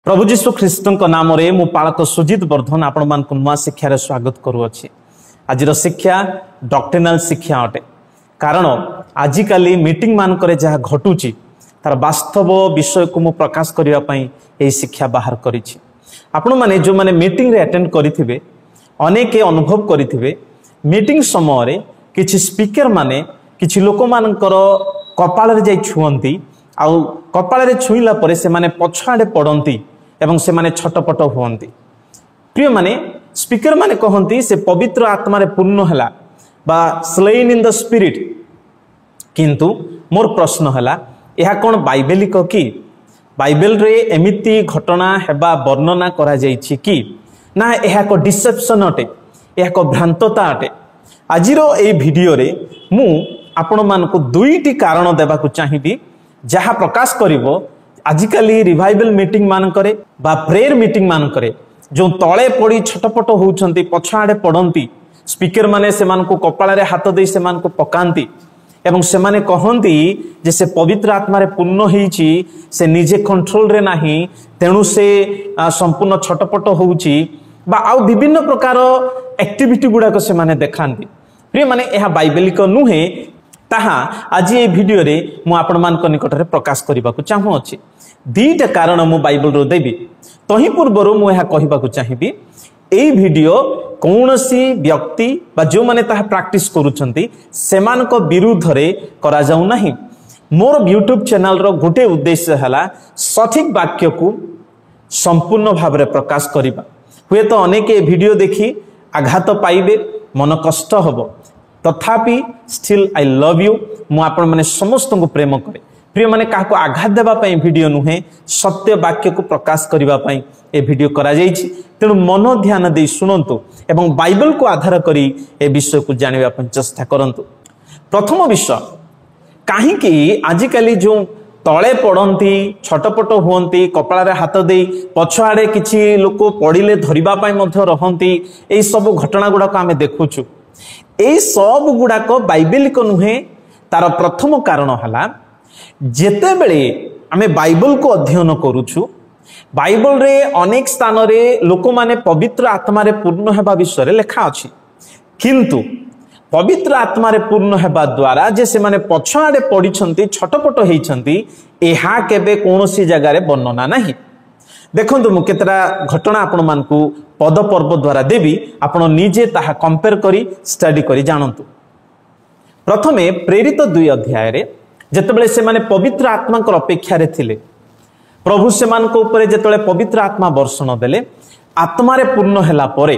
प्रभु जीशु ख्रीष्ट नाम मु पालक सुजित वर्धन आपण मान नुआ शिक्षार स्वागत करुच्ची। आज शिक्षा डॉक्ट्रिनल शिक्षा अटे कारण आजिकाली मीटिंग मानक जहाँ घटुची तार वास्तव विषय को मु प्रकाश करने यही शिक्षा बाहर करी। आपण माने जो माने मीटिंग रे अटेंड करिथिबे अनेक अनुभव करिथिबे मीटिंग समय किछि स्पीकर माने किछि लोक मानकर कपाल रे जाई छुअंती आउ कपाल रे छुईला परे से माने पछाडे पड़ंती एवं से माने छटपट हुअंती। प्रिय माने स्पीकर माने कहंती से पवित्र आत्मा रे पूर्ण हला बा स्लेन इन द स्पिरिट, किंतु मोर प्रश्न हला यह कौन बाइबेलिक कि बाइबेल रे एमिति घटना हेबा वर्णना करा जाइछि कि ना यह एक डिसेप्शन अटे, यह एक भ्रांतता अटे। आजिरो ए वीडियो रे मु आपण मानको दुईटी कारण देबाकू चाहिबी जहाँ प्रकाश करिवो आजिकाली रिवाइवल मीटिंग मानकरे बा प्रेयर मीटिंग मानकरे जो तले पड़ी छटपट होउछंती पछाडे पड़ंती स्पीकर माने से मानको कपाल रे हाथ देई से मानको पकांती एवं से माने कहंती जे से पवित्र आत्मा रे पूर्ण हेछि से निजे कंट्रोल रे नाही तेणु से संपूर्ण छटपट होउछि बा आउ विभिन्न प्रकार एक्टिविटी गुडा को से माने देखांती। प्रिय माने यह बाइबेलिक नुहे ताहा आज ये वीडियो रे मु आपण मान निकट रे प्रकाश करबा को चाहू अछि। दीटा कारण मु बाइबल रो देबी तही पूर्व मु यह कहबा को चाहिबी एई वीडियो कौनसी व्यक्ति बा जो माने ताहा प्रैक्टिस करूछंती सेमान को विरुद्ध रे करा जाऊ नाही। मोर यूट्यूब चैनल रो गोटे उद्देश्य हला सठिक वाक्य को संपूर्ण भाव रे प्रकाश करिबा। हुए तो अनेक ए वीडियो देखी आघात पाइबे मन कष्ट हबो, तथापि स्टिल आई लव यू मु आपण माने समस्त को प्रेम करे। प्रिय माने काको आघात देबा पई वीडियो नुहे सत्य वाक्य को प्रकाश करिबा पई ए वीडियो करा जाईछि। तेणु मन ध्यान दे सुनंतु एवं बाइबल को आधार करी ए विषय को जानिबा पई चेष्टा करंतु। प्रथम विषय काहेकि आजिकाली जो तले पड़ती छटपट हुअंती कपाल रे हाथ दे पछआड़े किछि लोक पड़िले धरिबा पई मध्य रहंती एई सब घटना गुडा को आमे देखुछु। एई सब गुडा को बाइबेलिक नुहे। तार प्रथम कारण हला जेते बेले आमे बाइबल को अध्ययन करूछु बाइबल रे अनेक स्थान रे लोक माने पवित्र आत्मा रे पूर्ण हेबा विषय रे लेखा अछि, किंतु पवित्र आत्मा रे पूर्ण हेबा द्वारा जे से माने पछआडे पडिछंती छटपट हेइछंती एहा केबे कोनोसी जगह रे वर्णना नाही। देखंतु मु केतरा घटना आपण मानकू पद पर्व द्वारा देवी आपण निजे ताहा कंपेयर करी स्टडी करी जानंतु। प्रथमे प्रेरित 2 अध्याय रे जेतेबेले से माने पवित्र आत्मा को अपेक्षा रे थिले प्रभु से मान को ऊपर जेतेबेले पवित्र आत्मा वर्षण देले आत्मा रे पूर्ण हैला परे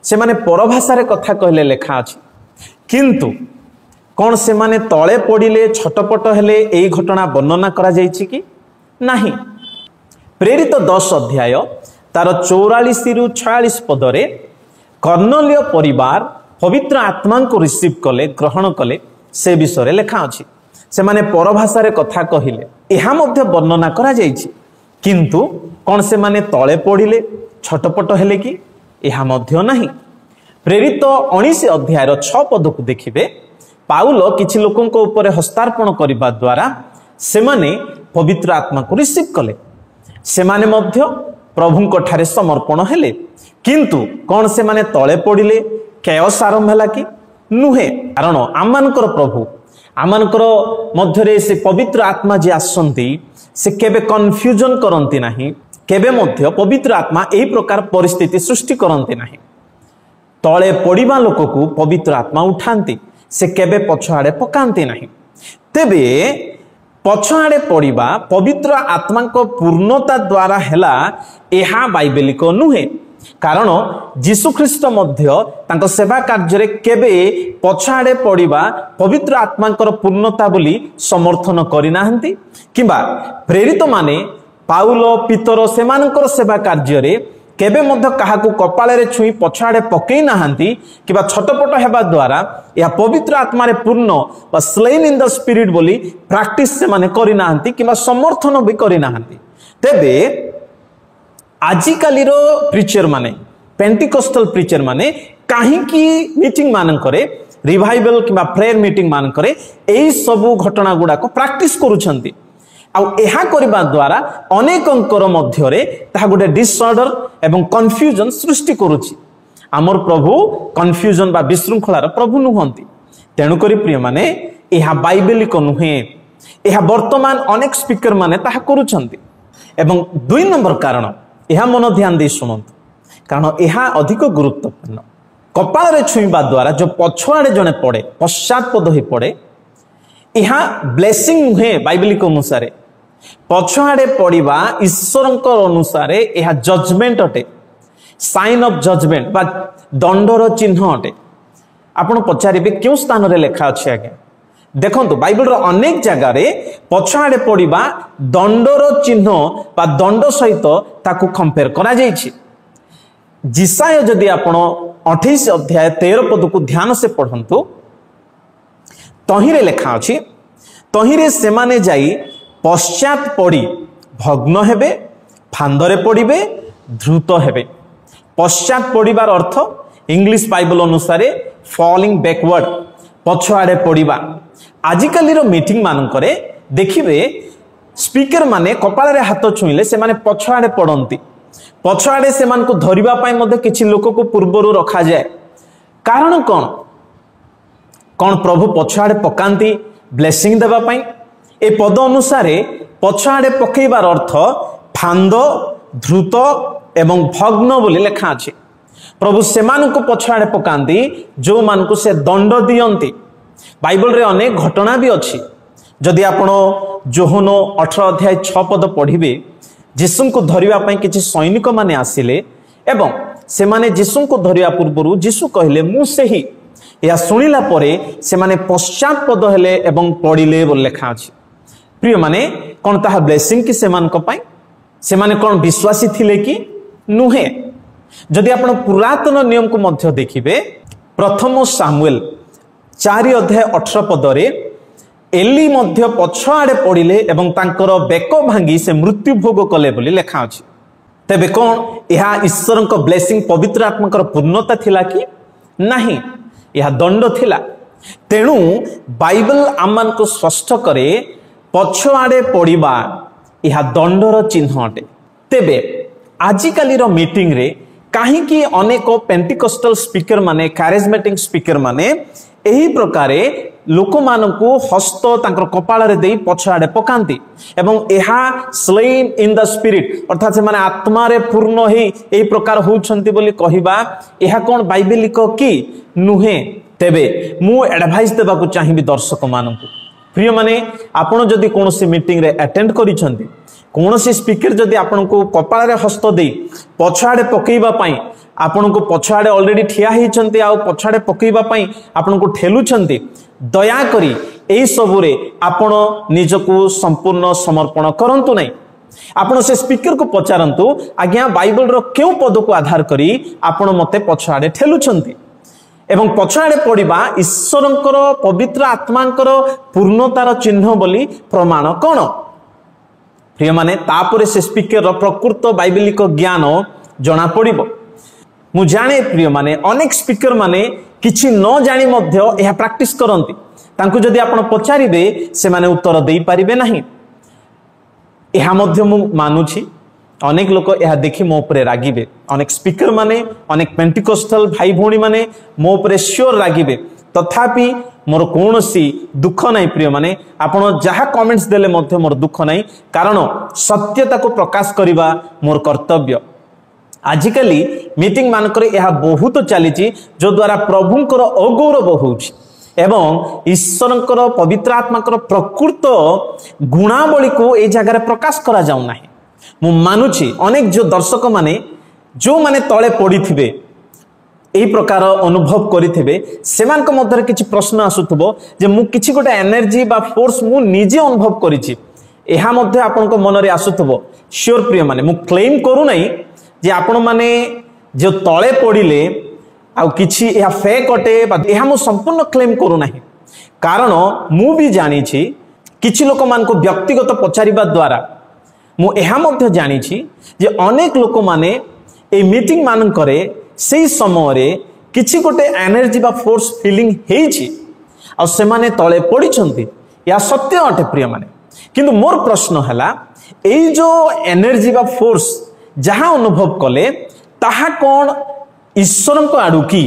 से माने परभाषा रे कथा कहले लेखा अछि, किंतु कौन से माने तले पड़िले छटपट हेले एई घटना वर्णना करा जायछि कि नाही। प्रेरित 10 अध्याय तार 44 रु 46 पद रे कर्नेलिय परिवार पवित्र आत्मा को रिसीव कले ग्रहण कले से विषय रे लेखा अछि। से माने परभाषा रे कथा कहिले एहा मध्य वर्णना करा जायछि, किंतु कौन से माने तले पड़िले छटपट हेले कि एहा मध्य नाही। प्रेरित 19 अध्याय 6 पद को देखिबे पाउल किछि लोकन को ऊपर हस्तार्पण करिबा द्वारा से माने पवित्र आत्मा को रिसीव कले से माने मध्य प्रभु को ठारे समर्पण हेले, किंतु कौन से माने तले पड़िले केओस आरंभ हला कि नुहे। कारण आमानकर प्रभु आमानकर मध्य रे से पवित्र आत्मा जे आसंती से केबे कन्फ्यूजन करंती नाही, केबे मध्य पवित्र आत्मा एही प्रकार परिस्थिति सृष्टि करंती नाही। तले पड़िबा लोक को पवित्र आत्मा उठांती से केबे पछआड़े पकांती नाही। तेबे पछआड़े पड़िबा पवित्र आत्मा को पूर्णता द्वारा हेला एहा बाइबेलिक नुहे। कारण जीशु ख्रीष्ट मध्य तांको सेवा कार्य रे केबे पछाड़े पड़िबा पवित्र आत्मा पूर्णता बोली समर्थन करि नाहंती, किबा प्रेरित माने पाउल पीतर सेमानकर सेवा कार्य रे केबे मध्य काहाकू कपाल रे छुई पछाड़े पकई नाहंती, किबा छटपट हेबा द्वारा या पवित्र आत्मा रे पूर्ण बा स्लेन इन द स्पिरिट बोली प्रैक्टिस से माने करि नाहंती, किबा समर्थन भी करि नाहंती। तेबे आजिकालीर प्रीचर माने पेंटिकोस्टल प्रीचर माने काहींकी मीटिंग मान करे रिवाइवल किबा प्रेयर मीटिंग मान करे एई सब घटना गुडा को प्रैक्टिस करूछंती ଏହା କରିବା ଦ୍ୱାରା ଅନେକଙ୍କର ମଧ୍ୟରେ ତାହା ଗୋଟେ ଡିସଅର୍ଡର ଏବଂ କନଫ୍ୟୁଜନ ସୃଷ୍ଟି କରୁଛି। ଆମର ପ୍ରଭୁ କନଫ୍ୟୁଜନ ବା ବିଶୃଙ୍ଖଳାର ପ୍ରଭୁ ନୁହନ୍ତି। ତେଣୁକରି ପ୍ରିୟମାନେ ଏହା ବାଇବେଲିକ ନୁହେଁ। ଏହା ବର୍ତ୍ତମାନ ଅନେକ ସ୍ପିକର ମାନେ ତାହା କରୁଛନ୍ତି। ଏବଂ 2 ନମ୍ବର କାରଣ, ଏହା ମନ ଧ୍ୟାନ ଦେଇ ଶୁଣନ୍ତୁ, କାରଣ ଏହା ଅଧିକ ଗୁରୁତ୍ୱପୂର୍ଣ୍ଣ। କପାଳରେ ଛୁଇଁବା ଦ୍ୱାରା ଯେଉଁ ପଛଆଡ଼େ ଜଣେ ପଡ଼େ, ପଶ୍ଚାତପଦ ହୋଇ ପଡ଼େ, ଏହା ବ୍ଲେସିଂ ନୁହେଁ। ବାଇବେଲିକ ଅନୁସାରେ ପଛଆଡ଼େ ପଡ଼ିବା ଈଶ୍ୱରଙ୍କ ଅନୁସାରେ ଏହା ଜଜମେଣ୍ଟ ଅଟେ, ସାଇନ୍ ଅଫ୍ ଜଜମେଣ୍ଟ ବା ଦଣ୍ଡର ଚିହ୍ନ ଅଟେ। ଆପଣ ପଚାରିବେ କେଉଁ ସ୍ଥାନରେ ଲେଖା ଅଛି ଆଜ୍ଞା? ଦେଖନ୍ତୁ ବାଇବେଲର ଅନେକ ଜାଗାରେ ପଛଆଡ଼େ ପଡ଼ିବା ଦଣ୍ଡର ଚିହ୍ନ ବା ଦଣ୍ଡ ସହିତ ତାକୁ କମ୍ପେୟାର କରାଯାଇଛି। ଜିସାୟ ଯଦି ଆପଣ 28 ଅଧ୍ୟାୟ 13 ପଦକୁ ଧ୍ୟାନ ସେ ପଢ଼ନ୍ତୁ, ତହିଁରେ ଲେଖା ଅଛି, ତହିଁରେ ସେମାନେ ଯାଇ ପଶ୍ଚାତ ପଡ଼ି ଭଗ୍ନ ହେବେ, ଫାନ୍ଦରେ ପଡ଼ିବେ, ଧୃତ ହେବେ। ପଶ୍ଚାତ ପଡ଼ିବାର ଅର୍ଥ ଇଂଲିଶ ବାଇବେଲ ଅନୁସାରେ ଫଲିଂ ବ୍ୟାକୱାର୍ଡ, ପଛଆଡ଼େ ପଡ଼ିବା। ଆଜିକାଲିର ମିଟିଂ ମାନଙ୍କରେ ଦେଖିବେ ସ୍ପିକର ମାନେ କପାଳରେ ହାତ ଛୁଇଁଲେ ସେମାନେ ପଛଆଡ଼େ ପଡ଼ନ୍ତି। ପଛଆଡ଼େ ସେମାନଙ୍କୁ ଧରିବା ପାଇଁ ମଧ୍ୟ କିଛି ଲୋକକୁ ପୂର୍ବରୁ ରଖାଯାଏ। କାରଣ କ'ଣ? କ'ଣ ପ୍ରଭୁ ପଛଆଡ଼େ ପକାନ୍ତି ବ୍ଲେସିଂ ଦେବା ପାଇଁ? ଏ ପଦ ଅନୁସାରେ ପଛଆଡ଼େ ପକାଇବାର ଅର୍ଥ ଫାନ୍ଦ, ଧୃତ ଏବଂ ଭଗ୍ନ ବୋଲି ଲେଖା ଅଛି। ପ୍ରଭୁ ସେମାନଙ୍କୁ ପଛଆଡ଼େ ପକାନ୍ତି ଯେଉଁମାନଙ୍କୁ ସେ ଦଣ୍ଡ ଦିଅନ୍ତି। ବାଇବେଲରେ ଅନେକ ଘଟଣା ବି ଅଛି। ଯଦି ଆପଣ ଯୋହନ 18 ଅଧ୍ୟାୟ 6 ପଦ ପଢ଼ିବେ, ଯୀଶୁଙ୍କୁ ଧରିବା ପାଇଁ କିଛି ସୈନିକ ମାନେ ଆସିଲେ ଏବଂ ସେମାନେ ଯୀଶୁଙ୍କୁ ଧରିବା ପୂର୍ବରୁ ଯୀଶୁ କହିଲେ ମୁଁ ସେହି। ଏହା ଶୁଣିଲା ପରେ ସେମାନେ ପଶ୍ଚାତପଦ ହେଲେ ଏବଂ ପଡ଼ିଲେ ବୋଲି ଲେଖା ଅଛି। ପ୍ରିୟମାନେ, କ'ଣ ତାହା ବ୍ଲେସିଂ କି ସେମାନଙ୍କ ପାଇଁ? ସେମାନେ କ'ଣ ବିଶ୍ୱାସୀ ଥିଲେ କି? ନୁହେଁ। ଯଦି ଆପଣ ପୁରାତନ ନିୟମକୁ ମଧ୍ୟ ଦେଖିବେ, ପ୍ରଥମ ସାମୁଏଲ 4 ଅଧ୍ୟାୟ 18 ପଦରେ ଏଲି ମଧ୍ୟ ପଛଆଡ଼େ ପଡ଼ିଲେ ଏବଂ ତାଙ୍କର ବେକ ଭାଙ୍ଗି ସେ ମୃତ୍ୟୁ ଭୋଗ କଲେ ବୋଲି ଲେଖା ଅଛି। ତେବେ କ'ଣ ଏହା ଈଶ୍ୱରଙ୍କ ବ୍ଲେସିଂ, ପବିତ୍ର ଆତ୍ମାଙ୍କର ପୂର୍ଣ୍ଣତା ଥିଲା କି? ନାହିଁ, ଏହା ଦଣ୍ଡ ଥିଲା। ତେଣୁ ବାଇବେଲ ଆମମାନଙ୍କୁ ସ୍ପଷ୍ଟ କରେ ପଛଆଡ଼େ ପଡ଼ିବା ଏହା ଦଣ୍ଡର ଚିହ୍ନ ଅଟେ। ତେବେ ଆଜିକାଲିର ମିଟିଂରେ କାହିଁକି ଅନେକ ପେଣ୍ଟିକୋଷ୍ଟାଲ ସ୍ପିକର ମାନେ, କାରିଜମେଟିକ୍ ସ୍ପିକର ମାନେ ଏହି ପ୍ରକାରେ ଲୋକମାନଙ୍କୁ ହସ୍ତ ତାଙ୍କର କପାଳରେ ଦେଇ ପଛଆଡ଼େ ପକାନ୍ତି ଏବଂ ଏହା ସ୍ଲେନ୍ ଇନ୍ ଦ ସ୍ପିରିଟ୍, ଅର୍ଥାତ୍ ସେମାନେ ଆତ୍ମାରେ ପୂର୍ଣ୍ଣ ହୋଇ ଏହି ପ୍ରକାର ହେଉଛନ୍ତି ବୋଲି କହିବା, ଏହା କ'ଣ ବାଇବେଲିକ କି? ନୁହେଁ। ତେବେ ମୁଁ ଆଡଭାଇସ୍ ଦେବାକୁ ଚାହିଁବି ଦର୍ଶକମାନଙ୍କୁ, ପ୍ରିୟମାନେ, ଆପଣ ଯଦି କୌଣସି ମିଟିଂରେ ଆଟେଣ୍ଡ କରିଛନ୍ତି, କୌଣସି ସ୍ପିକର ଯଦି ଆପଣଙ୍କୁ କପାଳରେ ହସ୍ତ ଦେଇ ପଛଆଡ଼େ ପକାଇବା ପାଇଁ, ଆପଣଙ୍କୁ ପଛଆଡ଼େ ଅଲରେଡି ଠିଆ ହେଇଛନ୍ତି ଆଉ ପଛଆଡ଼େ ପକାଇବା ପାଇଁ ଆପଣଙ୍କୁ ଠେଲୁଛନ୍ତି, ଦୟାକରି ଏହି ସବୁରେ ଆପଣ ନିଜକୁ ସମ୍ପୂର୍ଣ୍ଣ ସମର୍ପଣ କରନ୍ତୁ ନାହିଁ। ଆପଣ ସେ ସ୍ପିକରକୁ ପଚାରନ୍ତୁ, ଆଜ୍ଞା ବାଇବେଲର କେଉଁ ପଦକୁ ଆଧାର କରି ଆପଣ ମୋତେ ପଛଆଡ଼େ ଠେଲୁଛନ୍ତି ଏବଂ ପଛଆଡ଼େ ପଡ଼ିବା ଈଶ୍ୱରଙ୍କର ପବିତ୍ର ଆତ୍ମାଙ୍କର ପୂର୍ଣ୍ଣତାର ଚିହ୍ନ ବୋଲି ପ୍ରମାଣ କ'ଣ? ପ୍ରିୟମାନେ, ତାପରେ ସେ ସ୍ପିକରର ପ୍ରକୃତ ବାଇବେଲିକ ଜ୍ଞାନ ଜଣାପଡ଼ିବ। ମୁଁ ଜାଣେ ପ୍ରିୟମାନେ, ଅନେକ ସ୍ପିକର ମାନେ କିଛି ନ ଜାଣି ମଧ୍ୟ ଏହା ପ୍ରାକ୍ଟିସ କରନ୍ତି। ତାଙ୍କୁ ଯଦି ଆପଣ ପଚାରିବେ ସେମାନେ ଉତ୍ତର ଦେଇପାରିବେ ନାହିଁ। ଏହା ମଧ୍ୟ ମୁଁ ମାନୁଛି, ଅନେକ ଲୋକ ଏହା ଦେଖି ମୋ ଉପରେ ରାଗିବେ। ଅନେକ ସ୍ପିକର ମାନେ, ଅନେକ ପେଣ୍ଟିକୋଷ୍ଟାଲ ଭାଇ ଭଉଣୀ ମାନେ ମୋ ଉପରେ ସିଓର ରାଗିବେ। ତଥାପି ମୋର କୌଣସି ଦୁଃଖ ନାହିଁ ପ୍ରିୟମାନେ, ଆପଣ ଯାହା କମେଣ୍ଟସ ଦେଲେ ମଧ୍ୟ ମୋର ଦୁଃଖ ନାହିଁ, କାରଣ ସତ୍ୟତାକୁ ପ୍ରକାଶ କରିବା ମୋର କର୍ତ୍ତବ୍ୟ। ଆଜିକାଲି ମିଟିଂ ମାନଙ୍କରେ ଏହା ବହୁତ ଚାଲିଛି, ଯଦ୍ୱାରା ପ୍ରଭୁଙ୍କର ଅଗୌରବ ହେଉଛି ଏବଂ ଈଶ୍ୱରଙ୍କର ପବିତ୍ର ଆତ୍ମାଙ୍କର ପ୍ରକୃତ ଗୁଣାବଳୀକୁ ଏହି ଜାଗାରେ ପ୍ରକାଶ କରାଯାଉ ନାହିଁ। ମୁଁ ମାନୁଛି ଅନେକ ଯେଉଁ ଦର୍ଶକ ମାନେ, ଯେଉଁମାନେ ତଳେ ପଡ଼ିଥିବେ, ଏହି ପ୍ରକାର ଅନୁଭବ କରିଥିବେ, ସେମାନଙ୍କ ମଧ୍ୟରେ କିଛି ପ୍ରଶ୍ନ ଆସୁଥିବ ଯେ ମୁଁ କିଛି ଗୋଟେ ଏନର୍ଜି ବା ଫୋର୍ସ ମୁଁ ନିଜେ ଅନୁଭବ କରିଛି। ଏହା ମଧ୍ୟ ଆପଣଙ୍କ ମନରେ ଆସୁଥିବ। ସିଓର ପ୍ରିୟମାନେ, ମୁଁ କ୍ଲେମ୍ କରୁନାହିଁ ଯେ ଆପଣମାନେ ଯେଉଁ ତଳେ ପଡ଼ିଲେ ଆଉ କିଛି ଏହା ଫେକ୍ ଅଟେ, ବା ଏହା ମୁଁ ସମ୍ପୂର୍ଣ୍ଣ କ୍ଲେମ୍ କରୁନାହିଁ। କାରଣ ମୁଁ ବି ଜାଣିଛି, କିଛି ଲୋକମାନଙ୍କୁ ବ୍ୟକ୍ତିଗତ ପଚାରିବା ଦ୍ୱାରା ମୁଁ ଏହା ମଧ୍ୟ ଜାଣିଛି ଯେ ଅନେକ ଲୋକମାନେ ଏହି ମିଟିଂ ମାନଙ୍କରେ ସେହି ସମୟରେ କିଛି ଗୋଟେ ଏନର୍ଜି ବା ଫୋର୍ସ ଫିଲିଂ ହେଇଛି ଆଉ ସେମାନେ ତଳେ ପଡ଼ିଛନ୍ତି। ଏହା ସତ୍ୟ ଅଟେ ପ୍ରିୟମାନେ। किंतु मोर प्रश्न है यही जो एनर्जी बा फोर्स जहाँ अनुभव कले ताहा कौन ईश्वर आड़ू कि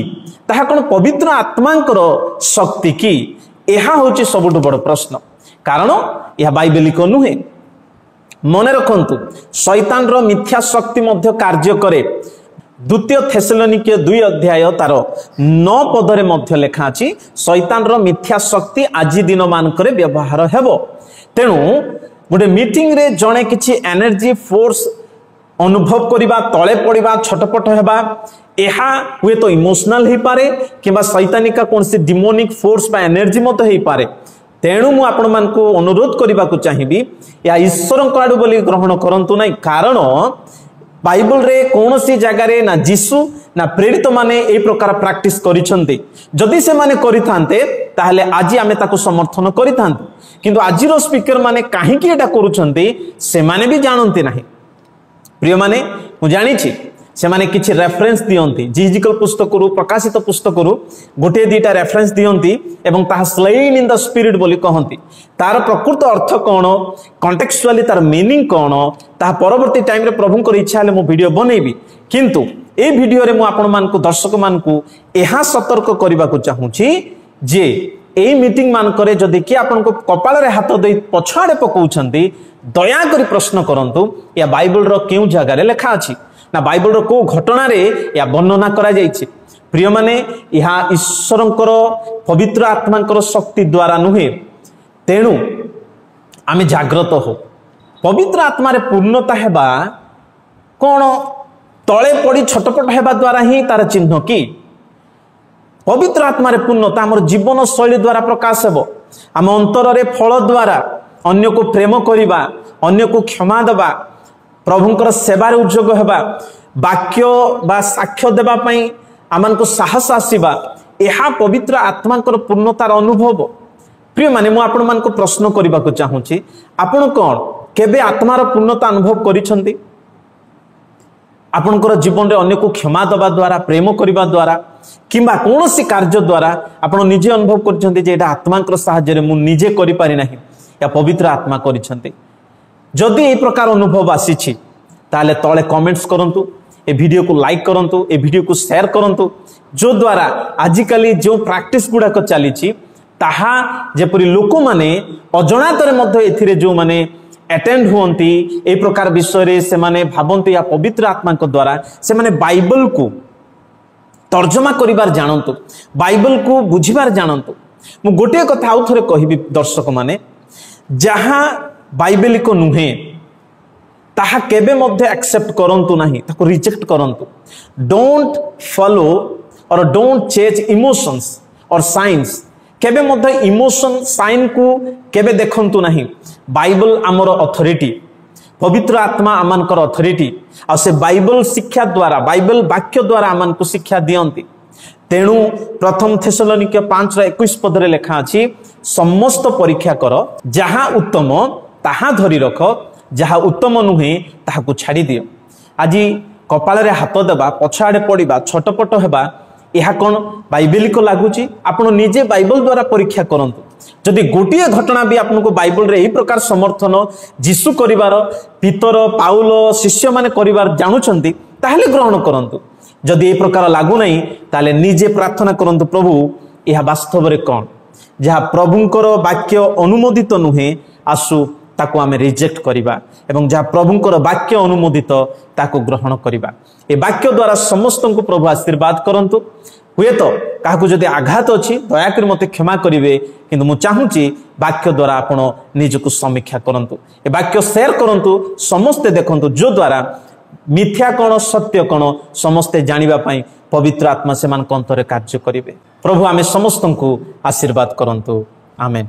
ताहा कौन पवित्र आत्मा शक्ति कि यह हूँ सबुठ बड़ प्रश्न कारण यह बाइबेलिक नुहे मन रखंतु शैतान रो मिथ्या शक्ति मध्य कार्य करे द्वितीय थेसलोनिके 2 अध्याय तार 9 पदरे मध्य लेखा अछि शैतान रो मिथ्या शक्ति आज दिन मानकरे व्यवहार हेबो तेणु गोटे मीटिंग रे जणे किछि एनर्जी फोर्स अनुभव करिबा तळे पड़िबा छटपट हेबा एहा हुए तो इमोशनल ही पारे किबा शैतानिका कोनसी डिमोनिक फोर्स बा एनर्जी मत ही पारे तेणु मु आपण मान को अनुरोध करबा को चाहिबी या ईश्वर को आडू बोली ग्रहण करंतु नै कारण बाइबल रे कोनोसी जगह रे ना जीसु ना प्रेरित माने ए प्रकार प्रैक्टिस करिसंती जदि से माने करिथांते ताहले आजि आमे ताको समर्थन करिथांतु किंतु आजिरो स्पीकर माने काहे कि एटा करूछंती से माने भी जानंती नाही प्रिय माने मु जानि छी से माने किछि रेफरेंस दियंती जिजिकल पुस्तक रु प्रकाशित पुस्तक रु गोटे दीटा रेफरेंस दियंती एवं ताहा स्लेन इन द स्पिरिट बोली कहंती तार प्रकृत अर्थ कोन कॉन्टेक्चुअली तार मीनिंग कोन ताहा परवर्ती टाइम रे प्रभु को इच्छा हले मु वीडियो बनेबी किंतु ए वीडियो रे मु आपण मान को दर्शक मान को एहा सतर्क करबा को चाहूची जे ए मीटिंग मान करे जदि कि आपण को कपाल रे हाथ दे पछाड़े पकाउछंती दया करी प्रश्न करंतु या बाइबल रो केउ जगह रे लिखा अछि ना बाइबल रो को घटना रे या वर्णना करा जायछि प्रिय माने यहा ईश्वरंकर पवित्र आत्मांकर शक्ति द्वारा नुहे तेणु आमे जागृत हो पवित्र आत्मा रे पूर्णता हेबा कोन तळे पड़ी छटपट हेबा द्वारा ही तार चिन्ह की पवित्र आत्मा रे पूर्णता हमर जीवन शैली द्वारा प्रकाश हेबो आम अंतर रे फल द्वारा अन्य को प्रेम करिबा अन्य को क्षमा देबा प्रभुंकर सेवार उद्योग हेबा वाक्य बा साक्ष्य देबा पई आमन को साहस आसीबा एहा पवित्र आत्मांकर पूर्णतार अनुभव प्रिय माने मु आपण मान को प्रश्न करबा को चाहूची आपण कोन केबे आत्मार पूर्णता अनुभव करिसंती आपणकर जीवन रे अन्य को क्षमा दबा द्वारा प्रेम करबा द्वारा किंबा कोनोसी कार्य द्वारा आपण निजे अनुभव करछंती जे एटा आत्मांकर सहाय्य रे मु निजे करि पारि नाही या पवित्र आत्मा करिसंती जदि ए प्रकार अनुभव आसीछि ताले तळे कमेंट्स करंतु ए वीडियो को लाइक करंतु ए वीडियो को शेयर करंतु जो द्वारा आजिकाली जो प्रैक्टिस गुडा को चलीछि ताहा जेपरि लोक माने अजणातरे मध्ये एथिरे जो माने अटेंड हुंती ए प्रकार विषय रे से माने भाबंती या पवित्र आत्मा को द्वारा से माने बाइबल को तर्जमा करिबार जानंतु बाइबल को बुझिबार जानंतु मु गोटे कथा आउ थरे कहिबी दर्शक माने जहां बाइबेलिक नुहे ताहा केबे मध्ये एक्सेप्ट करंतु नाही ताको रिजेक्ट करंतु डोंट फॉलो और डोंट चेज इमोशंस और साइंस केबे मध्ये इमोशन साइन को केबे देखंतु नाही बाइबल आमर अथॉरिटी पवित्र आत्मा आमानकर अथॉरिटी आ से बाइबल शिक्षा द्वारा बाइबल वाक्य द्वारा आमान को शिक्षा दियंती तेणु प्रथम थेसलोनिके 5:21 पदरे लेखा अछि समस्त परीक्षा कर जहां उत्तम ताहा धरि रख जहां उत्तम नुहे ताहा को छाड़ी दियो आज कपाल रे हाथ देबा पछाड़े पड़िबा छटपट हेबा यह कौन बाइबेलिक लगुच आपण निजे बाइबल द्वारा परीक्षा करंतु जदि गोटे घटना भी आपको बाइबल रे यही प्रकार समर्थन जीसु करिवार पीतर पाउल शिष्य माने करिवार जानुछंती ताहले ग्रहण करंतु जदि ए प्रकार लागु नहीं ताले निजे प्रार्थना करंतु प्रभु यह वास्तव रे कौन जहाँ प्रभुंकर वाक्य अनुमोदित नुहे आसु ताको आमे रिजेक्ट करिबा एवं जहाँ प्रभुंकर वाक्य अनुमोदित ताको ग्रहण करिबा ए वाक्य द्वारा समस्त को प्रभु आशीर्वाद करंतु हुए तो काहकु जदि आघात अछि दया कर मते क्षमा करिवे किंतु मु चाहूची वाक्य द्वारा आपण निजको समीक्षा करंतु ए वाक्य शेयर करंतु समस्त देखंतु जो द्वारा मिथ्या कोन सत्य कोन समस्त जानिबा पई पवित्र आत्मा से मान अंतरे कार्य करिवे प्रभु आमे समस्त को आशीर्वाद करंतु आमेन।